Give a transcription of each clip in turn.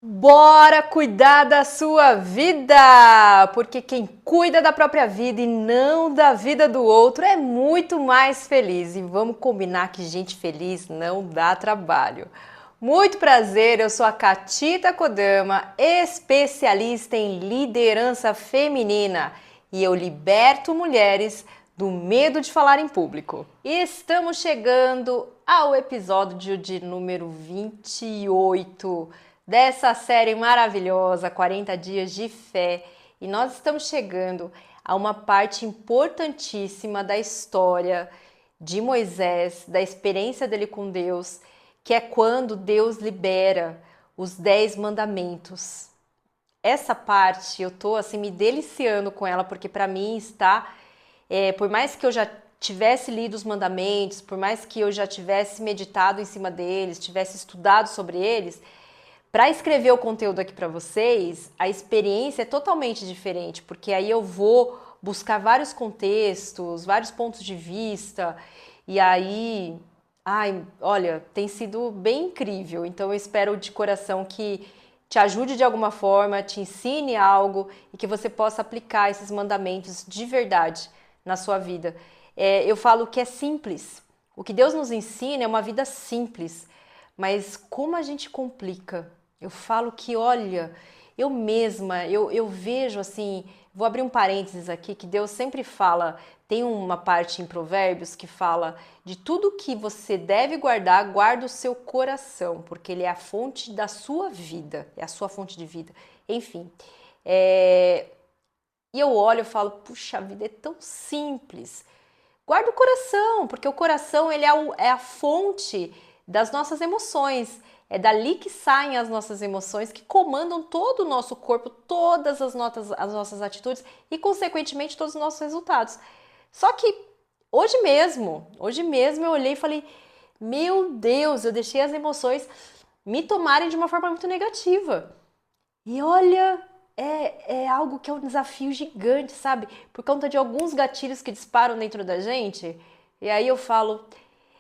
Bora cuidar da sua vida! Porque quem cuida da própria vida e não da vida do outro é muito mais feliz. E vamos combinar que gente feliz não dá trabalho. Muito prazer, eu sou a Catita Kodama, especialista em liderança feminina e eu liberto mulheres do medo de falar em público. E estamos chegando ao episódio de número 28 dessa série maravilhosa, 40 Dias de Fé. E nós estamos chegando a uma parte importantíssima da história de Moisés, da experiência dele com Deus, que é quando Deus libera os 10 mandamentos. Essa parte eu tô assim me deliciando com ela, porque para mim está, por mais que eu já tivesse lido os mandamentos, por mais que eu já tivesse meditado em cima deles, tivesse estudado sobre eles, para escrever o conteúdo aqui para vocês, a experiência é totalmente diferente, porque aí eu vou buscar vários contextos, vários pontos de vista, e aí, olha, tem sido bem incrível. Então eu espero de coração que te ajude de alguma forma, te ensine algo e que você possa aplicar esses mandamentos de verdade na sua vida. Eu falo que é simples. O que Deus nos ensina é uma vida simples, mas como a gente complica. Eu falo que, olha, eu mesma, eu vejo assim, vou abrir um parênteses aqui, que Deus sempre fala, tem uma parte em Provérbios que fala de tudo que você deve guardar, guarda o seu coração, porque ele é a fonte da sua vida, é a sua fonte de vida. Enfim, e eu olho e falo, puxa, a vida é tão simples. Guarda o coração, porque o coração ele é a fonte das nossas emoções. É dali que saem as nossas emoções, que comandam todo o nosso corpo, todas as nossas atitudes e, consequentemente, todos os nossos resultados. Só que hoje mesmo eu olhei e falei, meu Deus, eu deixei as emoções me tomarem de uma forma muito negativa. E olha, é algo que é um desafio gigante, sabe? Por conta de alguns gatilhos que disparam dentro da gente. E aí eu falo,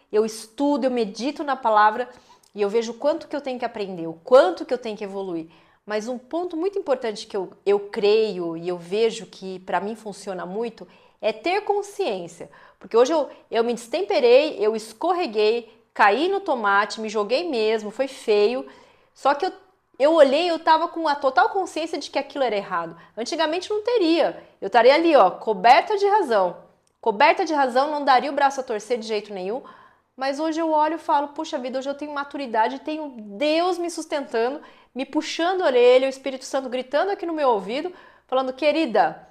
eu estudo, eu medito na palavra e eu vejo o quanto que eu tenho que aprender, o quanto que eu tenho que evoluir. Mas um ponto muito importante que eu creio e eu vejo que para mim funciona muito é ter consciência. Porque hoje eu me destemperei, eu escorreguei, caí no tomate, me joguei mesmo, foi feio. Só que eu olhei, eu tava com a total consciência de que aquilo era errado. Antigamente não teria. Eu estaria ali, ó, coberta de razão. Coberta de razão, não daria o braço a torcer de jeito nenhum. Mas hoje eu olho e falo, puxa vida, hoje eu tenho maturidade, tenho Deus me sustentando, me puxando a orelha, o Espírito Santo gritando aqui no meu ouvido, falando, querida,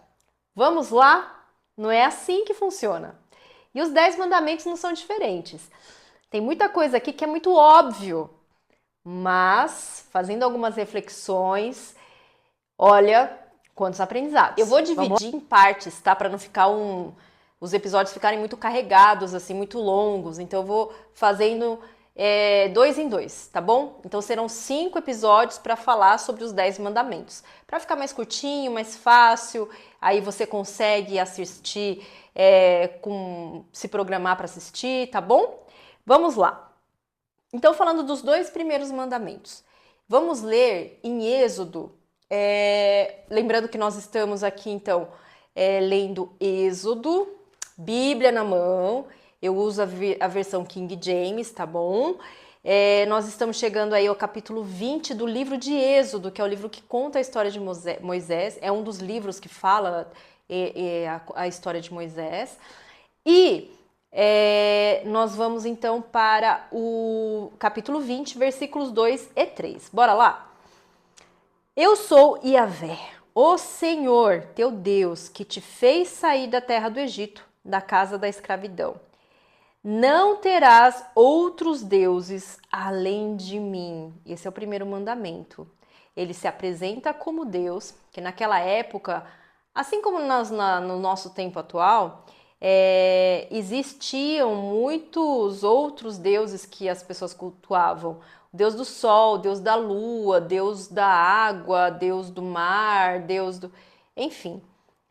vamos lá? Não é assim que funciona. E os 10 mandamentos não são diferentes. Tem muita coisa aqui que é muito óbvio, mas fazendo algumas reflexões, olha, quantos aprendizados. Eu vou dividir em partes, tá? Para não ficar os episódios ficarem muito carregados, assim, muito longos. Então eu vou fazendo 2 em 2, tá bom? Então serão 5 episódios para falar sobre os 10 mandamentos. Para ficar mais curtinho, mais fácil, aí você consegue assistir, se programar para assistir, tá bom? Vamos lá. Então, falando dos 2 primeiros mandamentos, vamos ler em Êxodo, lembrando que nós estamos aqui, então, lendo Êxodo, Bíblia na mão, eu uso a versão King James, tá bom? Nós estamos chegando aí ao capítulo 20 do livro de Êxodo, que é o livro que conta a história de Moisés, é um dos livros que fala a história de Moisés. E nós vamos então para o capítulo 20, versículos 2 e 3. Bora lá? Eu sou Yahvé, o Senhor, teu Deus, que te fez sair da terra do Egito, da casa da escravidão. Não terás outros deuses além de mim. Esse é o primeiro mandamento. Ele se apresenta como Deus, que naquela época, assim como no nosso tempo atual, existiam muitos outros deuses que as pessoas cultuavam. O Deus do sol, Deus da lua, Deus da água, Deus do mar, Deus do... Enfim.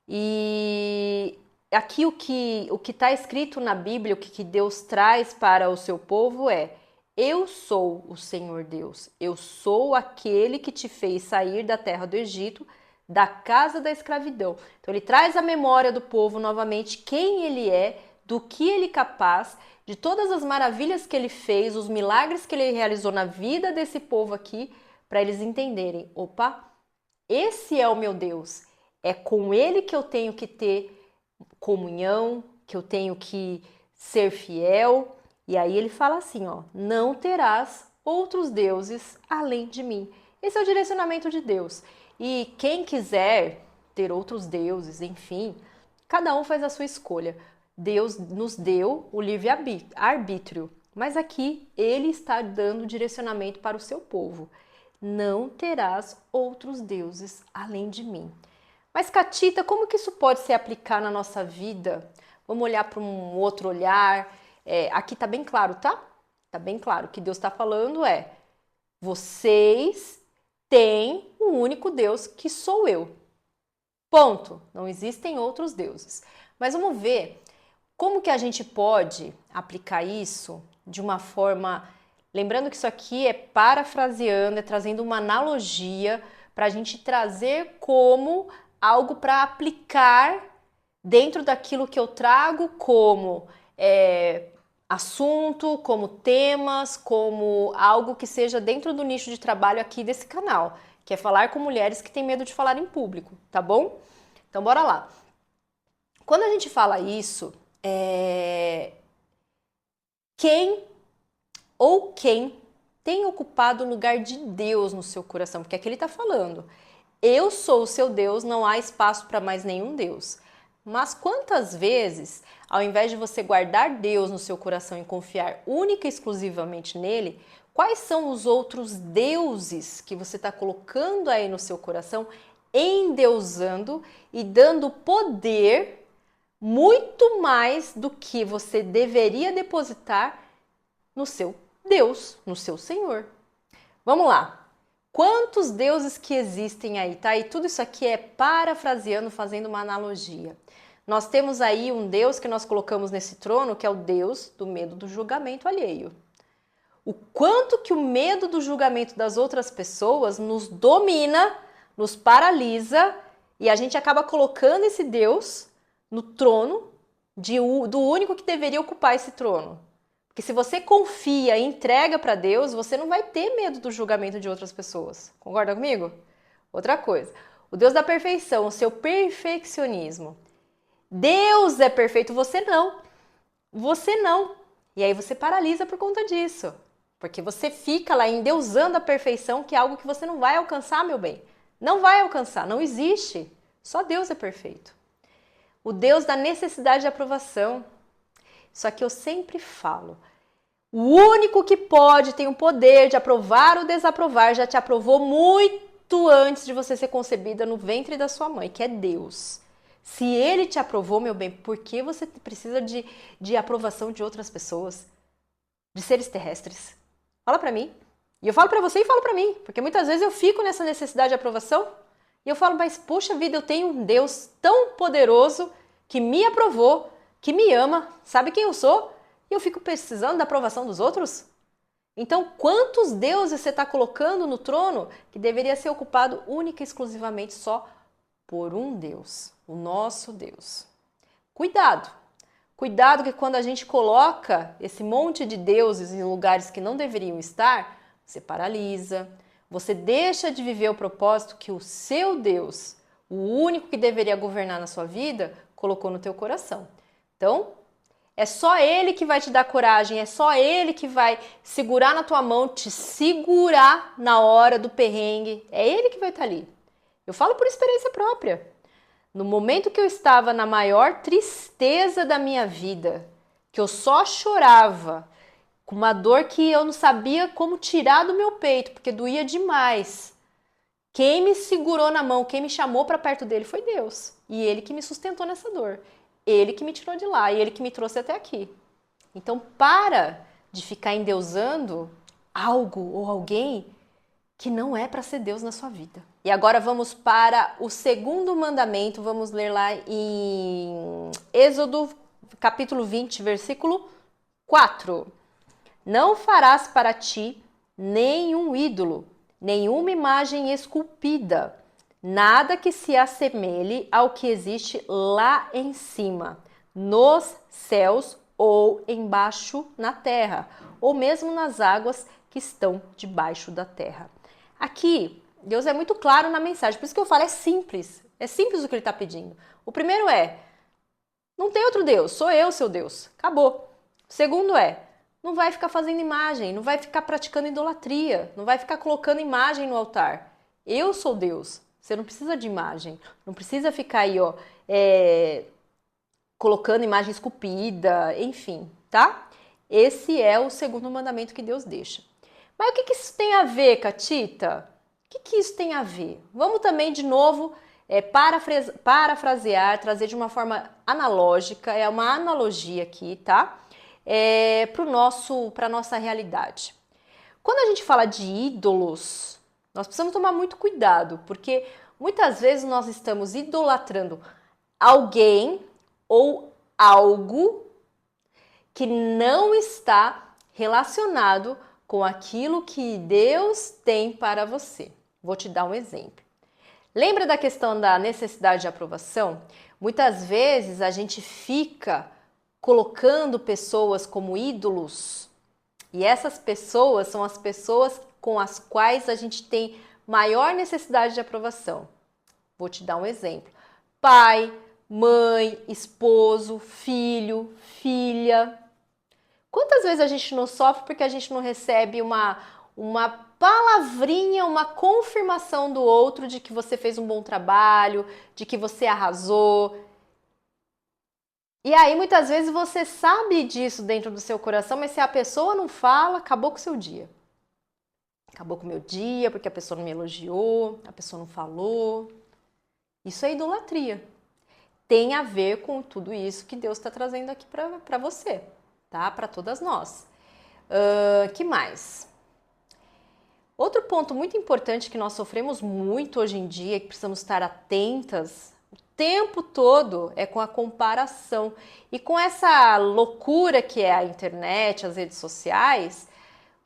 E aqui o que está escrito na Bíblia, o que Deus traz para o seu povo é: Eu sou o Senhor Deus, eu sou aquele que te fez sair da terra do Egito, da casa da escravidão. Então ele traz à memória do povo novamente quem ele é, do que ele é capaz, de todas as maravilhas que ele fez, os milagres que ele realizou na vida desse povo aqui, para eles entenderem, opa, esse é o meu Deus, é com ele que eu tenho que ter comunhão, que eu tenho que ser fiel. E aí ele fala assim, ó, não terás outros deuses além de mim. Esse é o direcionamento de Deus. E quem quiser ter outros deuses, enfim, cada um faz a sua escolha. Deus nos deu o livre-arbítrio, mas aqui ele está dando direcionamento para o seu povo. Não terás outros deuses além de mim. Mas, Catita, como que isso pode se aplicar na nossa vida? Vamos olhar para um outro olhar. Aqui está bem claro, tá? Está bem claro. O que Deus está falando é: vocês têm um único Deus que sou eu. Ponto. Não existem outros deuses. Mas vamos ver como que a gente pode aplicar isso de uma forma... Lembrando que isso aqui é parafraseando, é trazendo uma analogia para a gente trazer como algo para aplicar dentro daquilo que eu trago como assunto, como temas, como algo que seja dentro do nicho de trabalho aqui desse canal, que é falar com mulheres que têm medo de falar em público, tá bom? Então bora lá. Quando a gente fala isso, quem tem ocupado o lugar de Deus no seu coração? Porque aqui ele está falando, eu sou o seu Deus, não há espaço para mais nenhum Deus. Mas quantas vezes, ao invés de você guardar Deus no seu coração e confiar única e exclusivamente nele, quais são os outros deuses que você está colocando aí no seu coração, endeusando e dando poder muito mais do que você deveria depositar no seu Deus, no seu Senhor? Vamos lá. Quantos deuses que existem aí, tá? E tudo isso aqui é parafraseando, fazendo uma analogia. Nós temos aí um Deus que nós colocamos nesse trono, que é o Deus do medo do julgamento alheio. O quanto que o medo do julgamento das outras pessoas nos domina, nos paralisa, e a gente acaba colocando esse Deus no trono do único que deveria ocupar esse trono. Porque se você confia e entrega para Deus, você não vai ter medo do julgamento de outras pessoas. Concorda comigo? Outra coisa, o Deus da perfeição, o seu perfeccionismo. Deus é perfeito, você não. Você não. E aí você paralisa por conta disso. Porque você fica lá endeusando a perfeição, que é algo que você não vai alcançar, meu bem. Não vai alcançar, não existe. Só Deus é perfeito. O Deus da necessidade de aprovação. Só que eu sempre falo, o único que pode, tem o poder de aprovar ou desaprovar, já te aprovou muito antes de você ser concebida no ventre da sua mãe, que é Deus. Se ele te aprovou, meu bem, por que você precisa de aprovação de outras pessoas? De seres terrestres? Fala pra mim. E eu falo pra você e falo pra mim, porque muitas vezes eu fico nessa necessidade de aprovação e eu falo, mas puxa vida, eu tenho um Deus tão poderoso que me aprovou, que me ama, sabe quem eu sou? E eu fico precisando da aprovação dos outros? Então, quantos deuses você está colocando no trono que deveria ser ocupado única e exclusivamente só por um Deus, o nosso Deus? Cuidado! Cuidado que quando a gente coloca esse monte de deuses em lugares que não deveriam estar, você paralisa, você deixa de viver o propósito que o seu Deus, o único que deveria governar na sua vida, colocou no teu coração. Então, é só ele que vai te dar coragem, é só ele que vai segurar na tua mão, te segurar na hora do perrengue. É ele que vai estar ali. Eu falo por experiência própria. No momento que eu estava na maior tristeza da minha vida, que eu só chorava, com uma dor que eu não sabia como tirar do meu peito, porque doía demais. Quem me segurou na mão, quem me chamou para perto dele foi Deus. E ele que me sustentou nessa dor. Ele que me tirou de lá e ele que me trouxe até aqui. Então, para de ficar endeusando algo ou alguém que não é para ser Deus na sua vida. E agora vamos para o segundo mandamento, vamos ler lá em Êxodo, capítulo 20, versículo 4. Não farás para ti nenhum ídolo, nenhuma imagem esculpida, nada que se assemelhe ao que existe lá em cima, nos céus ou embaixo na terra, ou mesmo nas águas que estão debaixo da terra. Aqui, Deus é muito claro na mensagem, por isso que eu falo, é simples o que ele está pedindo. O primeiro é, não tem outro Deus, sou eu seu Deus, acabou. O segundo é, não vai ficar fazendo imagem, não vai ficar praticando idolatria, não vai ficar colocando imagem no altar. Eu sou Deus, você não precisa de imagem, não precisa ficar aí, ó, colocando imagem esculpida, enfim, tá? Esse é o segundo mandamento que Deus deixa. Mas o que isso tem a ver, Catita? O que isso tem a ver? Vamos também, de novo, parafrasear, trazer de uma forma analógica, é uma analogia aqui, tá? Para a nossa realidade. Quando a gente fala de ídolos, nós precisamos tomar muito cuidado, porque muitas vezes nós estamos idolatrando alguém ou algo que não está relacionado com aquilo que Deus tem para você. Vou te dar um exemplo. Lembra da questão da necessidade de aprovação? Muitas vezes a gente fica colocando pessoas como ídolos e essas pessoas são as pessoas com as quais a gente tem maior necessidade de aprovação. Vou te dar um exemplo. Pai, mãe, esposo, filho, filha. Quantas vezes a gente não sofre porque a gente não recebe uma palavrinha, uma confirmação do outro de que você fez um bom trabalho, de que você arrasou? E aí muitas vezes você sabe disso dentro do seu coração, mas se a pessoa não fala, acabou com o seu dia. Acabou com o meu dia porque a pessoa não me elogiou, a pessoa não falou. Isso é idolatria. Tem a ver com tudo isso que Deus está trazendo aqui para você, tá? Para todas nós. Que mais? Outro ponto muito importante que nós sofremos muito hoje em dia, que precisamos estar atentas o tempo todo, é com a comparação. E com essa loucura que é a internet, as redes sociais,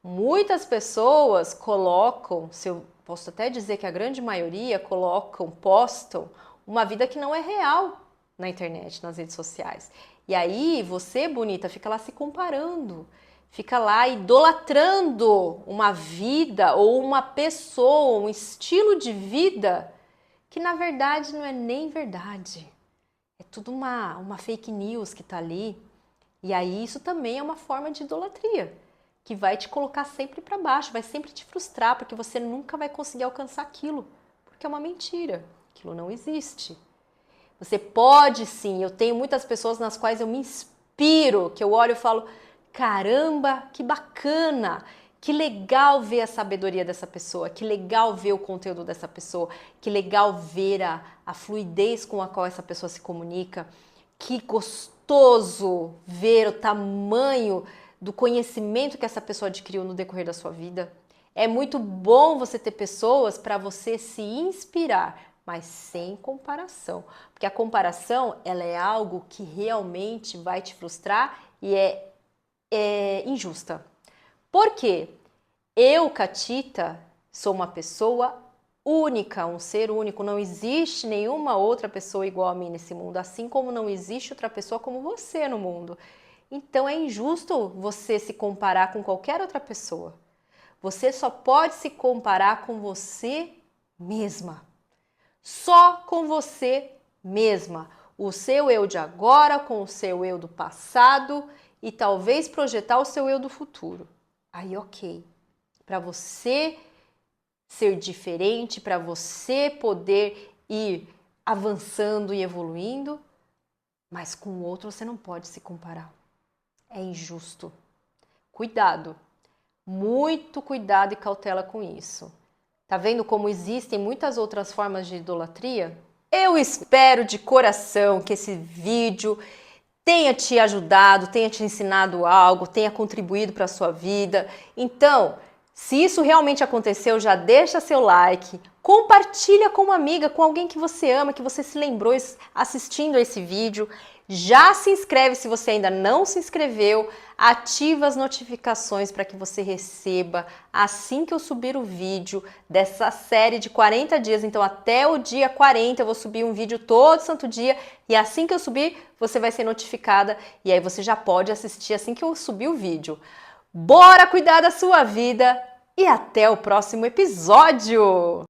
muitas pessoas colocam, se eu posso até dizer que a grande maioria postam uma vida que não é real na internet, nas redes sociais. E aí você, bonita, fica lá se comparando, fica lá idolatrando uma vida ou uma pessoa, um estilo de vida que na verdade não é nem verdade. É tudo uma fake news que tá ali. E aí isso também é uma forma de idolatria, que vai te colocar sempre para baixo, vai sempre te frustrar, porque você nunca vai conseguir alcançar aquilo, porque é uma mentira, aquilo não existe. Você pode sim, eu tenho muitas pessoas nas quais eu me inspiro, que eu olho e falo, caramba, que bacana, que legal ver a sabedoria dessa pessoa, que legal ver o conteúdo dessa pessoa, que legal ver a fluidez com a qual essa pessoa se comunica, que gostoso ver o tamanho do conhecimento que essa pessoa adquiriu no decorrer da sua vida. É muito bom você ter pessoas para você se inspirar, mas sem comparação, porque a comparação ela é algo que realmente vai te frustrar e é injusta. Por quê? Eu, Catita, sou uma pessoa única, um ser único, não existe nenhuma outra pessoa igual a mim nesse mundo, assim como não existe outra pessoa como você no mundo. Então é injusto você se comparar com qualquer outra pessoa. Você só pode se comparar com você mesma. Só com você mesma. O seu eu de agora com o seu eu do passado e talvez projetar o seu eu do futuro. Aí, ok. Para você ser diferente, para você poder ir avançando e evoluindo, mas com o outro você não pode se comparar. É injusto. Cuidado. Muito cuidado e cautela com isso. Tá vendo como existem muitas outras formas de idolatria? Eu espero de coração que esse vídeo tenha te ajudado, tenha te ensinado algo, tenha contribuído para a sua vida. Então, se isso realmente aconteceu, já deixa seu like, compartilha com uma amiga, com alguém que você ama, que você se lembrou assistindo a esse vídeo. Já se inscreve se você ainda não se inscreveu, ativa as notificações para que você receba assim que eu subir o vídeo dessa série de 40 dias. Então até o dia 40 eu vou subir um vídeo todo santo dia e assim que eu subir você vai ser notificada e aí você já pode assistir assim que eu subir o vídeo. Bora cuidar da sua vida e até o próximo episódio!